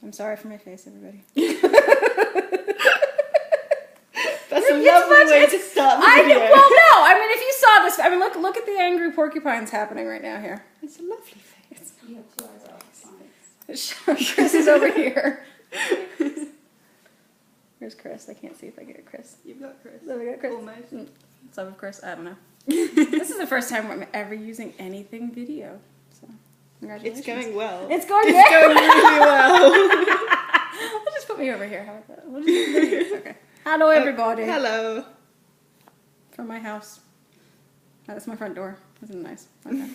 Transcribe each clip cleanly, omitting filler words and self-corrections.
I'm sorry for my face, everybody. That's a lovely way to start the video. Well, no. I mean, if you saw this, I mean, look at the angry porcupines happening right now here. It's a lovely face. You have 2 eyes out. Chris is over here. Where's Chris? I can't see if I get Chris. You've got Chris. Oh, we got Chris. Almost. Some of Chris, I don't know. This is the first time I'm ever using anything video. So, congratulations. It's going well. It's going really well. We'll just put me over here. How about that? We'll just okay. Hello, everybody. Hello. From my house. Oh, that's my front door. Isn't it nice? Okay.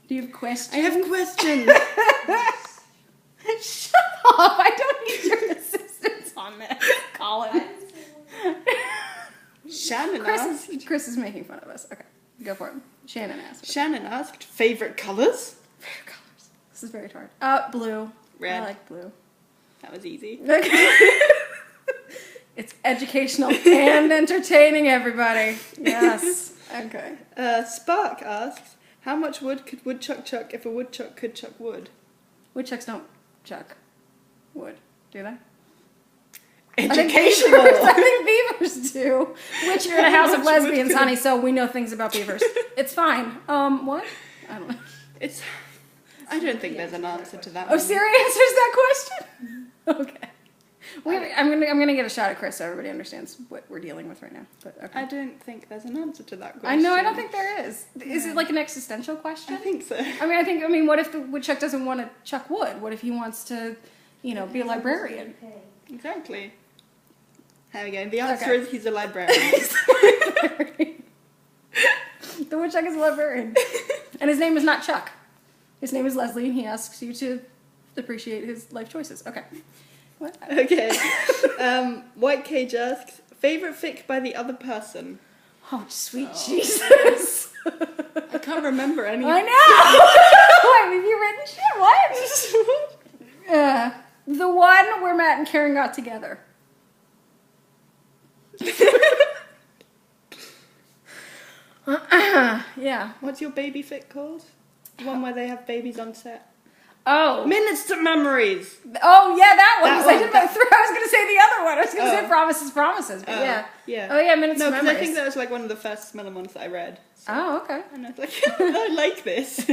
Do you have questions? I have questions. Shut up! I don't need your assistance on this, Colin. Shannon Chris is making fun of us. Okay, go for it. Shannon asked. Shannon asked, favorite colors? Favorite colors. This is very hard. Blue. Red. I like blue. That was easy. It's educational and entertaining, everybody. Yes. Okay. Spark asks, how much wood could woodchuck chuck if a woodchuck could chuck wood? Woodchucks don't chuck wood, do they? Educational. I think beavers do. Which you're in a house of How much lesbians, wood honey, so we know things about beavers. It's fine. What? I don't know. I don't think there's an answer to that. Oh, Siri answers that question? Okay. I'm gonna get a shot at Chris so everybody understands what we're dealing with right now. But okay. I don't think there's an answer to that question. I know, I don't think there is. Is it like an existential question? I think so. I mean, what if the woodchuck doesn't want to chuck wood? What if he wants to, be a librarian? Exactly. There we go. The answer is he's a librarian. The woodchuck is a librarian. And his name is not Chuck. His name is Leslie, and he asks you to appreciate his life choices. Okay. What? Okay. White Cage asks, favorite fic by the other person? Oh, sweet Jesus. I can't remember any. I know! Wait, have you written shit? What? The one where Matt and Karen got together. Yeah. What's your baby fic called? The one where they have babies on set. Oh. Minutes to Memories. Oh, yeah, that one. That I one. was going to say the other one. I was going to say Promises, but yeah. Yeah. Oh, yeah, Minutes No, to because Memories. I think that was like one of the first Smelling ones that I read. So. Oh, okay. And I was like, I like this.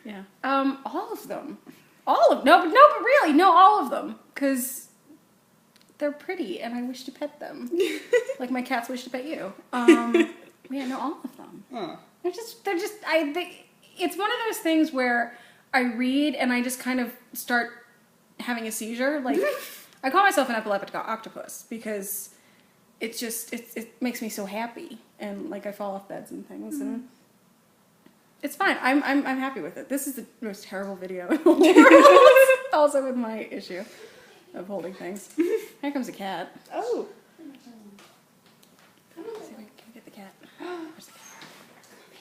Yeah. All of them. No, but really, no, all of them. Because they're pretty, and I wish to pet them. Like my cats wish to pet you. Yeah, no, all of them. Huh. It's one of those things where I read and I just kind of start having a seizure. Like, I call myself an epileptic octopus because it makes me so happy, and like I fall off beds and things, and it's fine. I'm happy with it. This is the most terrible video in the world. Also with my issue of holding things. Here comes a cat. Oh. Can we get the cat? Where's the cat?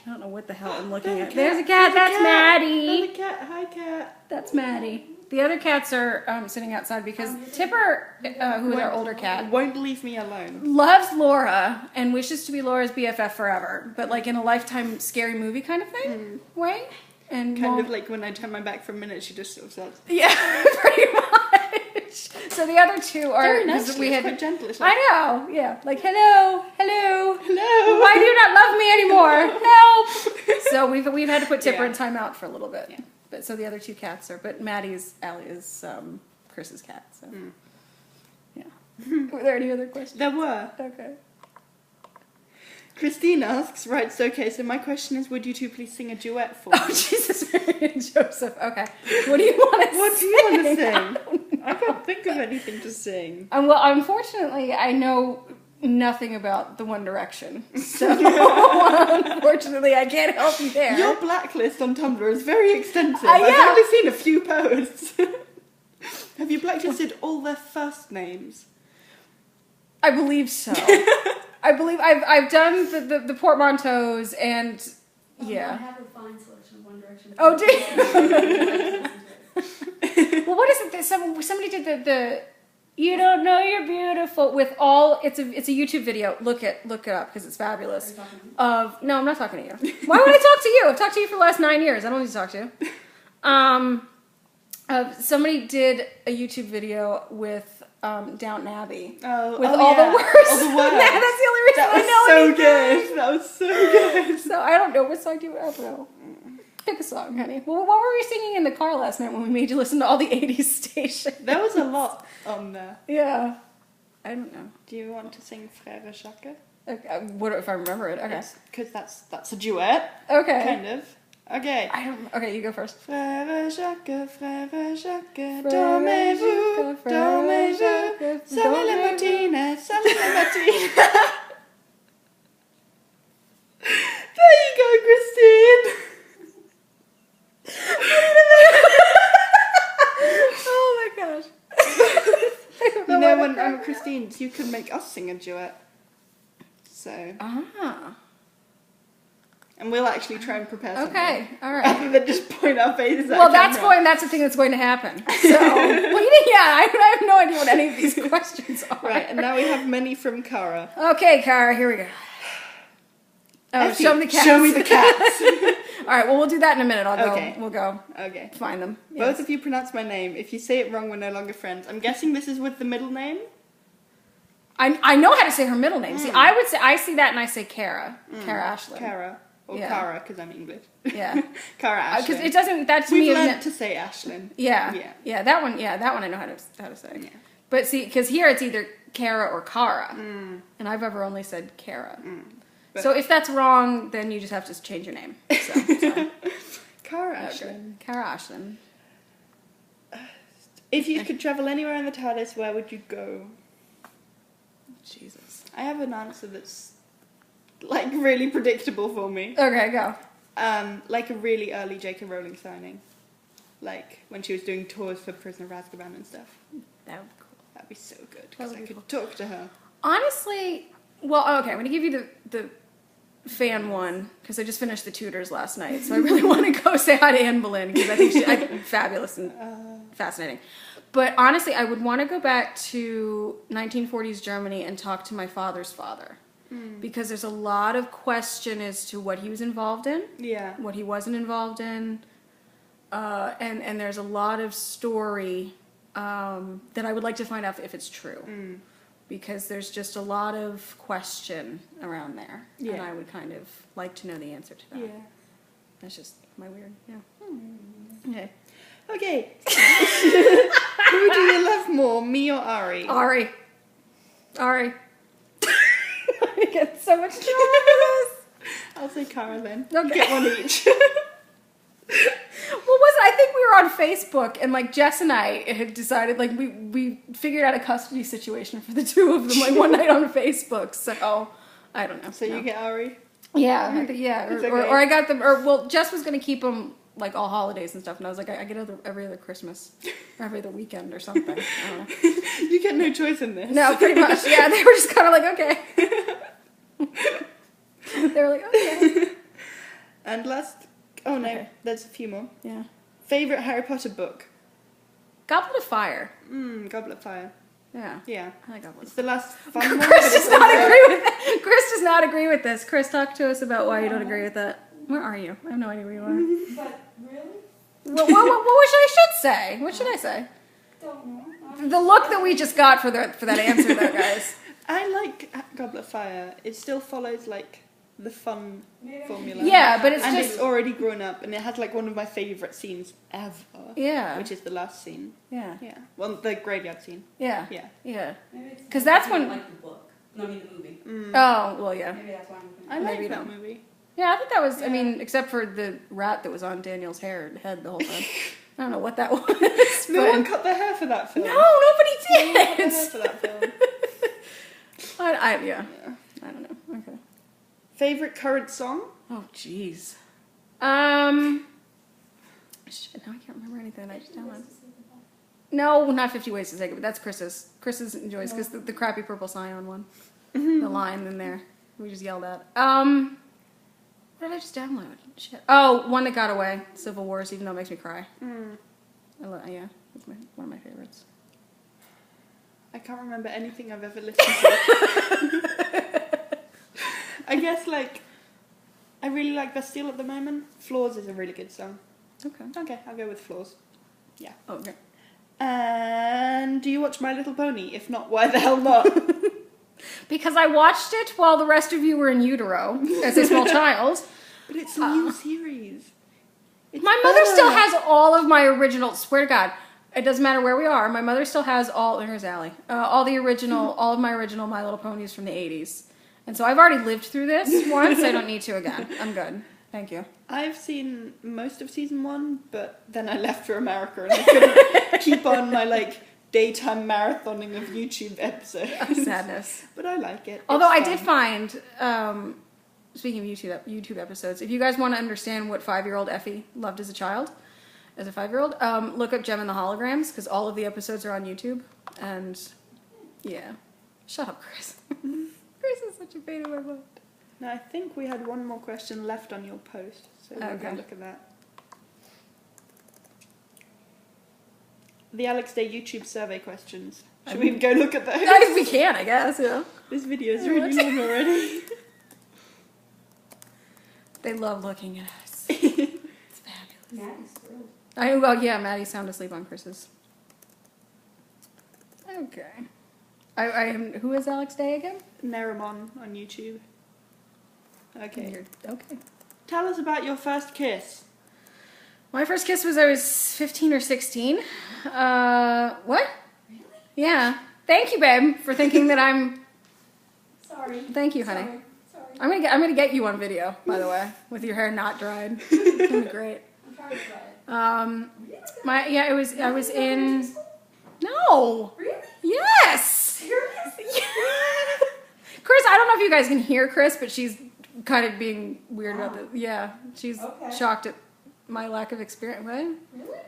I don't know what the hell I'm looking at. There's a cat. That's Maddie. There's a cat. Hi, cat. That's Maddie. The other cats are sitting outside because Tipper, who is our older cat, won't leave me alone. Loves Laura and wishes to be Laura's BFF forever, but like in a Lifetime scary movie kind of thing, way. And Kind of like when I turn my back for a minute, she just sort of starts. Yeah, pretty much. So the other two are. Very nice. We had. Quite gentle. It's like, I know. Yeah. Like hello. hello. Why do you not love me anymore? Help. So we've had to put Tipper Yeah. in timeout for a little bit. Yeah. But so the other two cats are. But Allie is Chris's cat. So yeah. Were there any other questions? There were. Okay. Christine asks, right, so okay, so my question is, would you two please sing a duet for me? Oh, Jesus, Mary and Joseph. Okay. What do you want to sing? What do you want to sing? I can't think of anything to sing. Well, unfortunately, I know nothing about the One Direction. So, unfortunately, I can't help you there. Your blacklist on Tumblr is very extensive. Yeah. I've only seen a few posts. Have you blacklisted all their first names? I believe so. I believe I've done the portmanteaus and yeah. I have a fine selection of One Direction. Oh, do you? Well, what is it that somebody did the "You Don't Know You're Beautiful" with all? It's a YouTube video. Look it up because it's fabulous. No, I'm not talking to you. Why would I talk to you? I've talked to you for the last 9 years. I don't need to talk to you. Somebody did a YouTube video with Downton Abbey. Oh, With oh, all yeah. the words. All the words. That's the only reason That I was know so anything. good. That was so good. So I don't know what song do you I don't know. Pick a song, honey. Well, what were we singing in the car last night when we made you listen to all the 80s stations? There was a lot on there. Yeah. I don't know. Do you want to sing Frère Jacques? Okay, what if I remember it? Okay. Because that's a duet. Okay. Kind of. Okay. I don't. Okay, you go first. Frère Jacques, dormez-vous, dormez-vous, salut les matines, salut les matines. There you go, Christine. Oh my gosh. You know, when I'm Christine's, you could make us sing a duet. So, Ah. and we'll actually try and prepare something. Okay. All right. Rather than just point our faces at Well, that's camera. that's the thing that's going to happen. So, I have no idea what any of these questions are. Right, and now we have many from Cara. Okay, Kara, here we go. Oh, Effie, show me the cats. Show me the cats. All right, well, we'll do that in a minute. Okay. We'll go Okay. find them. Both of you pronounce my name. If you say it wrong, we're no longer friends. I'm guessing this is with the middle name? I know how to say her middle name. See, I see that and I say Kara. Kara Ashley. Cara. Or Yeah. Cara, because I'm English. Yeah. Cara Ashlyn. Because it doesn't, that to We've me is learned to say Ashlyn. Yeah. Yeah. Yeah, that one I know how to say. Yeah. But see, because here it's either Kara or Kara. And I've ever only said Kara. But- So if that's wrong, then you just have to change your name. So, Cara okay. Ashlyn. Kara Ashlyn. If you could travel anywhere in the TARDIS, where would you go? Jesus. I have an answer that's like really predictable for me. Okay, go. Like a really early J.K. Rowling signing. Like when she was doing tours for Prisoner of Azkaban and stuff. That would be cool. That'd be so good That because would I be could cool. talk to her. Honestly, well, okay, I'm going to give you the fan one because I just finished the Tudors last night, so I really want to go say hi to Anne Boleyn because I think she's fabulous and fascinating. But honestly, I would want to go back to 1940s Germany and talk to my father's father because there's a lot of question as to what he was involved in, Yeah. what he wasn't involved in, and there's a lot of story that I would like to find out if it's true. Because there's just a lot of question around there. And Yeah. I would kind of like to know the answer to that. Yeah. That's just my weird, Okay. Okay. Who do you love more, me or Ari? Ari. I get so much trouble for this. I'll say Cara then. Okay. Get one each. What was it? I think we were on Facebook and like Jess and I had decided like we figured out a custody situation for the two of them like one night on Facebook. So I don't know. So No. you get Ari? Yeah, I think, yeah. It's Or okay. I got them, or well, Jess was going to keep them like all holidays and stuff, and I was like, I get every other Christmas, or every other weekend or something. I don't know. You get no choice in this. No, pretty much. Yeah, they were just kind of like, okay. They were like, okay. And last, oh no, Okay. there's a few more. Yeah. Favorite Harry Potter book? Goblet of Fire. Goblet of Fire. Yeah. Yeah. I like Goblet It's of the last fun Fire. one. but Chris it's does not also- agree with that. Chris does not agree with this. Chris, talk to us about why you don't agree with that. Where are you? I have no idea where you are. But really? What should I say? What should I say? Don't know. The look that we just got for that answer, though, guys. I like Goblet of Fire. It still follows like the fun formula. Yeah, but it's and just it's already grown up, and it has like one of my favourite scenes ever. Yeah. Which is the last scene. Yeah. Yeah. Well, the graveyard scene. Yeah. Yeah. Yeah. Maybe it's 'Cause that's because I when- don't like the book. No, I mean the movie. Oh, well, yeah. Maybe that's why I'm I looking. like Maybe that not. movie. Yeah, I think that was, I Yeah. mean, except for the rat that was on Daniel's head the whole time. I don't know what that was. No but- one cut their hair for that film. No, nobody No one cut their did. hair for that film. Yeah. Yeah. I don't know. Okay. Favorite current song? Oh, jeez. Shit, now I can't remember anything. I just downloaded. No, not 50 Ways to Say It, but that's Chris's. Chris's enjoys, because the crappy Purple Scion one. The line in there. We just yelled at. What did I just download? Shit. Oh, One That Got Away. Civil Wars, even though it makes me cry. Yeah, that's one of my favorites. I can't remember anything I've ever listened to. I guess like I really like Bastille at the moment. Floors is a really good song. Okay. Okay, I'll go with Floors. Yeah. Oh, okay. And do you watch My Little Pony? If not, why the hell not? Because I watched it while the rest of you were in utero as a small child. But it's a new series. It's My mother better. still has all of my original. Swear to God, it doesn't matter where we are. My mother still has all. Here's Allie. All of my original My Little Ponies from the '80s. And so I've already lived through this once. I don't need to again. I'm good. Thank you. I've seen most of season 1, but then I left for America and I couldn't keep on my like daytime marathoning of YouTube episodes. Sadness. But I like it. Although I It's did fun. find, speaking of YouTube episodes, if you guys want to understand what 5-year-old Effie loved as a child, as a 5-year-old, look up Gem and the Holograms, because all of the episodes are on YouTube. And, yeah. Shut up, Chris. Chris is such a pain in my butt. Now I think we had one more question left on your post, so we'll go Okay. look at that. The Alex Day YouTube survey questions. Should we go look at those? We can, I guess, yeah. This video is really long already. They love looking at us. It's fabulous. Maddie's thrilled. Well, yeah, Maddie's sound asleep on Chris's. Okay. Who is Alex Day again? Nerimon on YouTube. Okay. Okay. Tell us about your first kiss. My first kiss was I was 15 or 16. What? Really? Yeah. Thank you, babe, for thinking that I'm. Sorry. Thank you, honey. Sorry. I'm gonna get you on video, by the way, with your hair not dried. It's gonna be great. I'm trying to try it. I was in. No. Really? Yes. Seriously? Chris, I don't know if you guys can hear Chris, but she's kind of being weird about this. Yeah, she's Okay. shocked at my lack of experience. What? Really?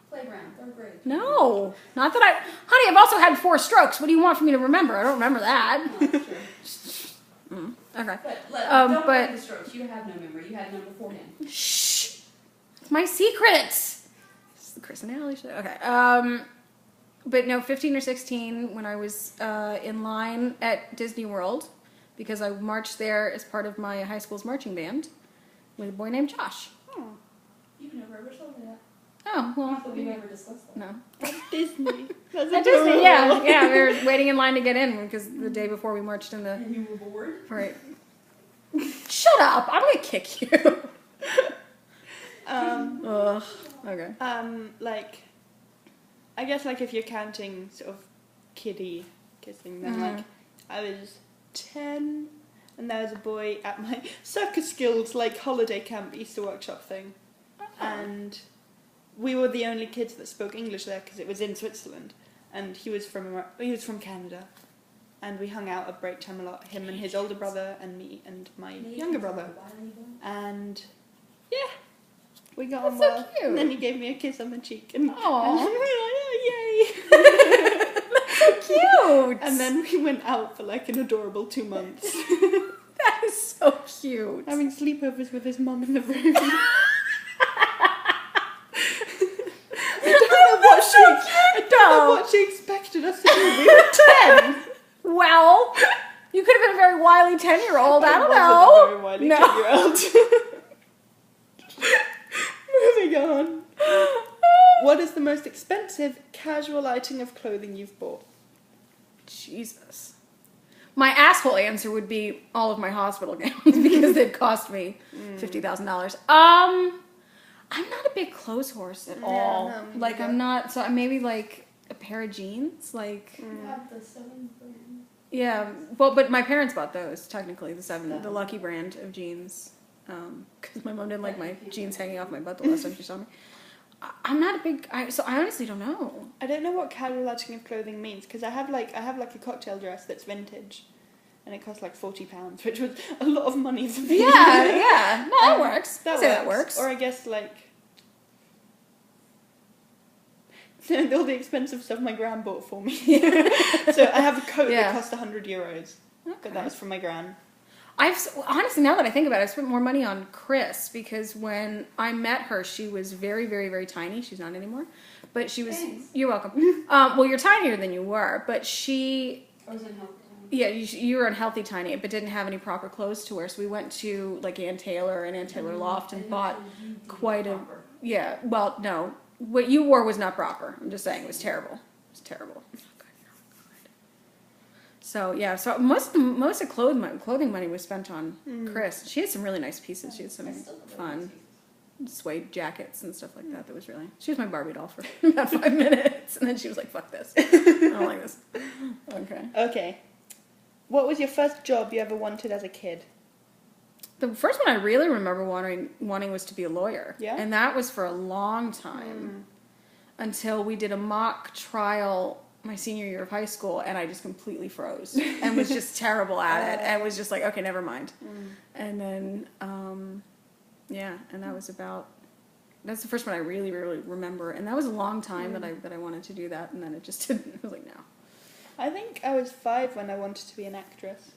Playground, 3rd grade. No, not that honey, I've also had 4 strokes. What do you want from me to remember? I don't remember that. No, that's true. Okay. But but- don't but the strokes. You have no memory. You had none beforehand. Shh. It's my secret. This is the Chris and Allie show. Okay. But no, 15 or 16 when I was in line at Disney World because I marched there as part of my high school's marching band with a boy named Josh. Oh, You've never ever told me that. Oh, well. Not that we've ever discussed that. No. at Disney. That's At Disney, yeah. adorable. Yeah, we were waiting in line to get in because the day before we marched in the... And you were bored? Right. Shut up. I'm going to kick you. Ugh. Okay. Like, I guess like if you're counting sort of kiddie kissing, then like I was 10, and there was a boy at my Circus Guild's like holiday camp Easter workshop thing, and we were the only kids that spoke English there because it was in Switzerland, and he was from Canada, and we hung out at break time a lot. Him and his older brother and me and my younger brother, and yeah. We got on That's so well, cute. and then he gave me a kiss on the cheek, and Aw. yay! So cute. And then we went out for like an adorable 2 months, That is so cute. having sleepovers with his mum in the room. I don't know what she expected us to do. We were 10. Well, you could have been a very wily 10-year-old. I don't wasn't know. a very wily No. 10-year-old. Moving on. What is the most expensive casual item of clothing you've bought? Jesus. My asshole answer would be all of my hospital gowns because they've cost me $50,000. I'm not a big clothes horse at all. no, me Like neither. I'm not. So maybe like a pair of jeans. Like You have the 7 brand. yeah. Well, but my parents bought those technically the Lucky brand of jeans. Because my mom didn't like my jeans hanging off my butt the last time she saw me. I'm not a big. So I honestly don't know. I don't know what casual item of clothing means because I have like a cocktail dress that's vintage, and it costs like £40, which was a lot of money for me. Yeah. No, that works. I'd say that works. Or I guess like all the expensive stuff my gran bought for me. So I have a coat Yeah. that cost €100, but that was from my gran. Honestly, now that I think about it, I spent more money on Chris because when I met her, she was very, very, very tiny. She's not anymore, but she was. Thanks. You're welcome. Well, you're tinier than you were, but she. I was in health time. Yeah, you were unhealthy tiny, but didn't have any proper clothes to wear. So we went to like Ann Taylor and Ann Taylor Loft and bought quite a. Yeah, well, no, what you wore was not proper. I'm just saying it was terrible. It was terrible. So yeah, so most of clothing money was spent on Chris. She had some really nice pieces. She had some fun suede jackets and stuff like that. That was really. She was my Barbie doll for about 5 minutes, and then she was like, "Fuck this, I don't like this." Okay. Okay. What was your first job you ever wanted as a kid? The first one I really remember wanting was to be a lawyer. Yeah. And that was for a long time until we did a mock trial my senior year of high school, and I just completely froze and was just terrible at it. And was just like, okay, never mind. And then, and that's the first one I really, really remember. And that was a long time that I wanted to do that, and then it just didn't. I was like, no. I think I was 5 when I wanted to be an actress.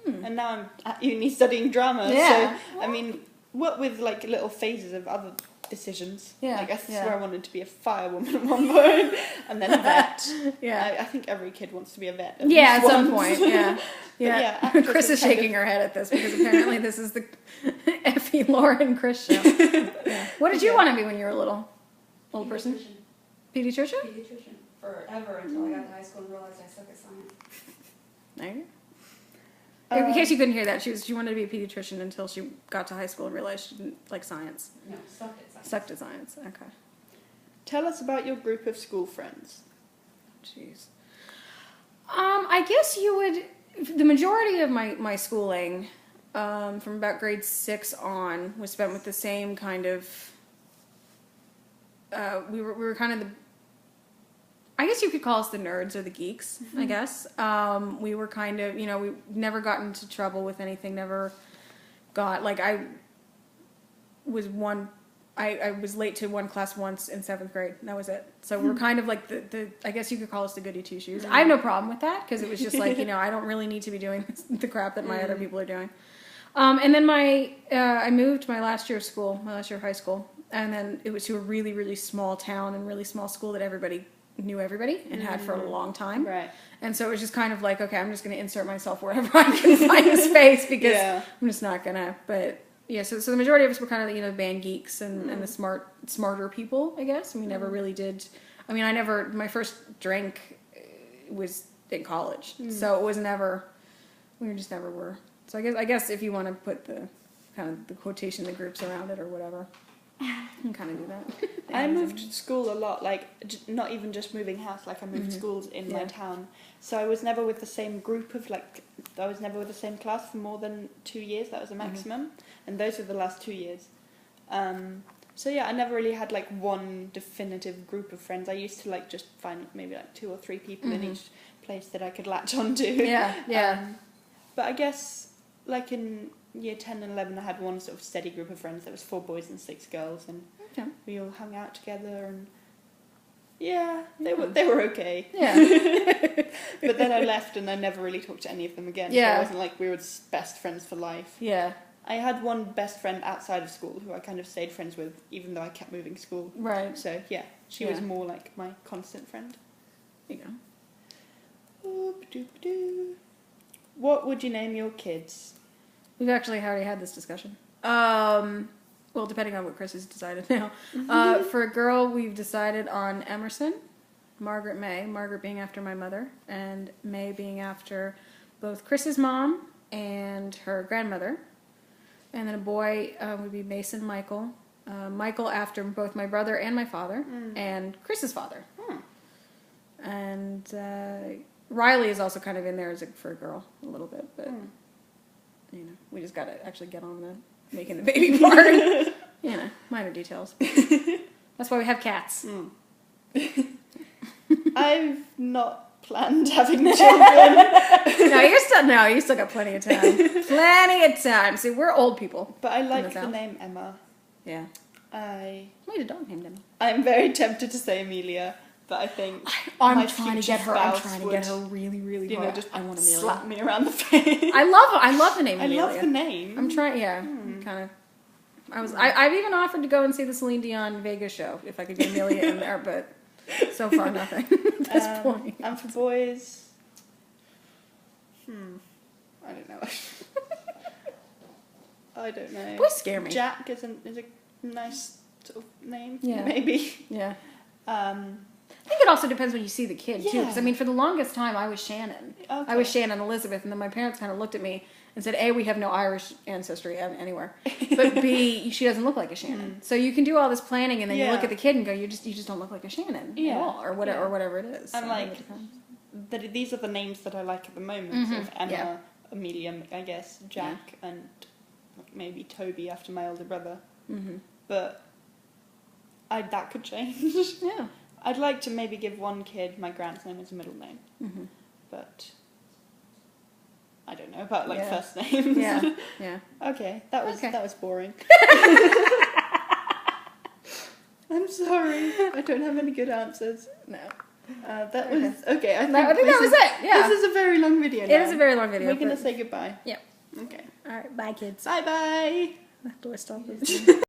And now I'm at uni studying drama. Yeah. So, I mean, what with like little phases of other decisions. Yeah. Like I swear I wanted to be a firewoman at one point, and then a vet. Yeah. I think every kid wants to be a vet. At some point. Yeah. Yeah. Yeah. Chris is shaking her head at this because apparently this is the Effie, Lauren, Chris show. Yeah. What did you want to be when you were a little person? Pediatrician? Pediatrician. Forever until I got to high school and realized I suck at science. There you go. In case you couldn't hear that, she wanted to be a pediatrician until she got to high school and realized she didn't like science. No, sucked at science. Sucked at science. Okay. Tell us about your group of school friends. Jeez. I guess you would. The majority of my schooling, from about grade 6 on, was spent with the same kind of. We were kind of the. I guess you could call us the nerds or the geeks, I guess. We were kind of, we never got into trouble with anything, never got, like, I was late to one class once in 7th grade, and that was it. So we're kind of like the I guess you could call us the goody two-shoes. I have no problem with that, because it was just like, I don't really need to be doing the crap that my other people are doing. And then I moved my last year of high school, and then it was to a really, really small town and really small school that everybody knew everybody and had for a long time. Right. And so it was just kind of like, okay, I'm just going to insert myself wherever I can find a space because I'm just not going to. But yeah, so the majority of us were kind of, the band geeks and the smarter people, I guess. And we never really did. I mean, my first drink was in college. So it was never, we just never were. So I guess if you want to put the kind of the quotation, the groups around it or whatever. You can kind of do that. I moved school a lot, like, not even just moving house, like I moved schools in my town. So I was never with the same group of, I was never with the same class for more than 2 years. That was the maximum. And those were the last 2 years. So yeah, I never really had, one definitive group of friends. I used to, just find maybe, 2 or 3 people in each place that I could latch onto. Yeah. But I guess, in year 10 and 11, I had one sort of steady group of friends. There was 4 boys and 6 girls, and we all hung out together, and they were okay. Yeah. But then I left, and I never really talked to any of them again. Yeah. So it wasn't like we were best friends for life. Yeah. I had one best friend outside of school who I kind of stayed friends with, even though I kept moving school. Right. So yeah, she was more like my constant friend. There you go. Oop-doop-doo. What would you name your kids? We've actually already had this discussion. Well, depending on what Chris has decided now. For a girl, we've decided on Emerson, Margaret May, Margaret being after my mother, and May being after both Chris's mom and her grandmother. And then a boy would be Mason Michael. Michael after both my brother and my father, and Chris's father. And Riley is also kind of in there for a girl a little bit, but we just got to actually get on the making the baby part. Minor details. That's why we have cats. I've not planned having children. You still got plenty of time. Plenty of time. See, we're old people. But I like the name Emma. Yeah. I made a dog named Emma. I'm very tempted to say Amelia, but I think I'm trying to get her really, really hard. Just I want Amelia. Slap me around the face. I love the name Amelia. I love the name. I'm trying, kind of. I've even offered to go and see the Celine Dion Vegas show if I could get Amelia in there, but so far nothing at this point. And for boys, I don't know. I don't know. Boys scare me. Jack is a nice sort of name, Yeah. maybe. Yeah. I I think it also depends when you see the kid, too. Because, Yeah. I mean, for the longest time, I was Shannon. Okay. I was Shannon Elizabeth, and then my parents kind of looked at me and said, A, we have no Irish ancestry anywhere, but B, she doesn't look like a Shannon. So you can do all this planning, and then you look Yeah. at the kid and go, you just don't look like a Shannon at Yeah. all, or whatever, Yeah. or whatever it is. And So I think like, it depends. these are the names that I like at the moment. Mhm. Sort of Emma, Yeah. Amelia, I guess, Jack, and like, maybe Toby after my older brother. Mm-hmm. But that could change. Yeah. I'd like to maybe give one kid my grand's name as a middle name, Mm-hmm. but I don't know about like Yeah. first names. Yeah. Yeah. Okay, that was Okay. boring. I'm sorry, I don't have any good answers. No. That was okay. I think that this was is- it. Yeah. This is a very long video. It now. is a very long video. We're gonna but- say goodbye. Yeah. Okay. All right. Bye, kids. Bye bye. Do I stop this?